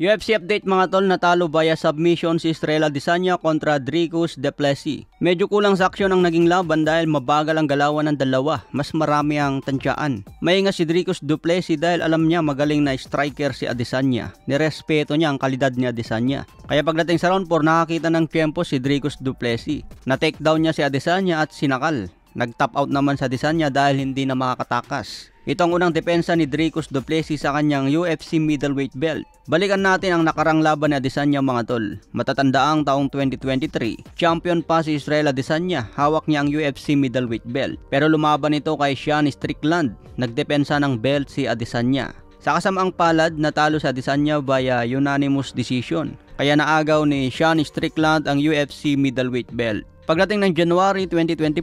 UFC update mga tol, natalo via submission si Israel Adesanya kontra Dricus Du Plessis. Medyo kulang sa aksyon ang naging laban dahil mabagal ang galawan ng dalawa, mas marami ang tansyaan. Maingat si Dricus Du Plessis dahil alam niya magaling na striker si Adesanya. Nirespeto niya ang kalidad ni Adesanya. Kaya pagdating sa round 4 nakakita ng tiyempo si Dricus Du Plessis. Na-takedown niya si Adesanya at sinakal. Nag-top out naman sa Adesanya dahil hindi na makakatakas. Ito ang unang depensa ni Dricus Du Plessis sa kanyang UFC middleweight belt. Balikan natin ang nakarang laban ni Adesanya mga tol. Matatandaang taong 2023, champion pa si Israel Adesanya, hawak niya ang UFC middleweight belt. Pero lumaban ito kay Sean Strickland, nagdepensa ng belt si Adesanya. Sa kasamaang palad, natalo si Adesanya via unanimous decision. Kaya naagaw ni Sean Strickland ang UFC middleweight belt. Pagdating ng January 2024,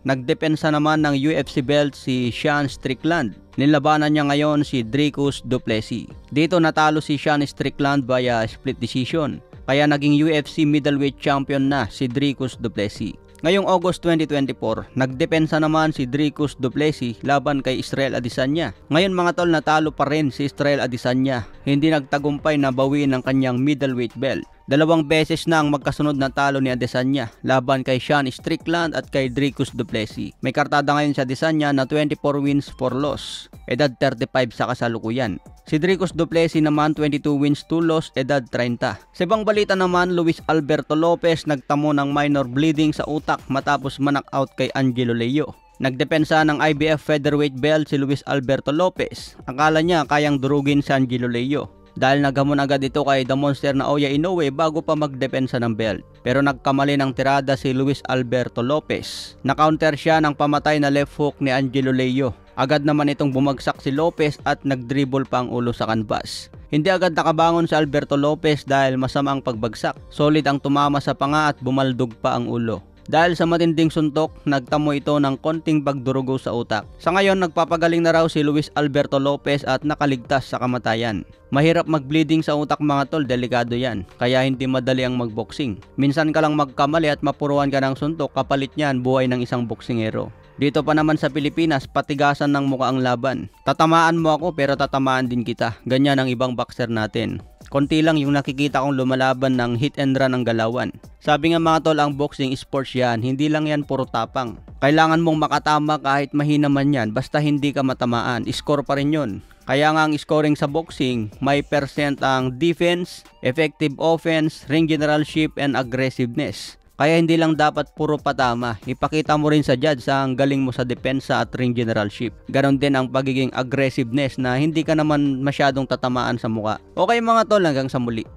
nagdepensa naman ng UFC belt si Sean Strickland. Nilabanan niya ngayon si Dricus Du Plessis. Dito natalo si Sean Strickland via split decision. Kaya naging UFC middleweight champion na si Dricus Du Plessis. Ngayong August 2024, nagdepensa naman si Dricus Du Plessis laban kay Israel Adesanya. Ngayon mga tol, natalo pa rin si Israel Adesanya. Hindi nagtagumpay na bawiin ang kanyang middleweight belt. 2 beses na ang magkasunod na talo ni Adesanya laban kay Sean Strickland at kay Dricus Du Plessis. May kartada ngayon si Adesanya na 24 wins, 4 loss. Edad 35 sa kasalukuyan. Si Dricus Du Plessis naman 22 wins, 2 loss, edad 30. Sa ibang balita naman, Luis Alberto Lopez nagtamo ng minor bleeding sa utak matapos ma-knockout kay Angelo Leo. Nagdepensa ng IBF featherweight belt si Luis Alberto Lopez. Akala niya kayang durugin si Angelo Leo dahil naghamon agad ito kay The Monster na Naoya Inoue bago pa magdepensa ng belt. Pero nagkamali ng tirada si Luis Alberto Lopez. Na-counter siya ng pamatay na left hook ni Angelo Leo. Agad naman itong bumagsak si Lopez at nagdribble pa ang ulo sa canvas. Hindi agad nakabangon si Alberto Lopez dahil masama ang pagbagsak. Solid ang tumama sa panga at bumaldog pa ang ulo. Dahil sa matinding suntok, nagtamo ito ng konting pagdurugo sa utak. Sa ngayon, nagpapagaling na raw si Luis Alberto Lopez at nakaligtas sa kamatayan. Mahirap mag-bleeding sa utak mga tol, delikado yan. Kaya hindi madali ang magboxing. Minsan ka lang magkamali at mapuruan ka ng suntok, kapalit niyan buhay ng isang boksingero. Dito pa naman sa Pilipinas, patigasan ng mukha ang laban. Tatamaan mo ako pero tatamaan din kita. Ganyan ang ibang boxer natin. Konti lang yung nakikita kong lumalaban ng hit and run ng galawan. Sabi nga mga tol, ang boxing sports yan, hindi lang yan puro tapang. Kailangan mong makatama kahit mahina man yan, basta hindi ka matamaan, score pa rin yun. Kaya nga ang scoring sa boxing, may percent ang defense, effective offense, ring generalship, and aggressiveness. Kaya hindi lang dapat puro patama, ipakita mo rin sa judge ang galing mo sa depensa at ring generalship. Ganon din ang pagiging aggressiveness na hindi ka naman masyadong tatamaan sa muka. Okay mga tol, hanggang sa muli.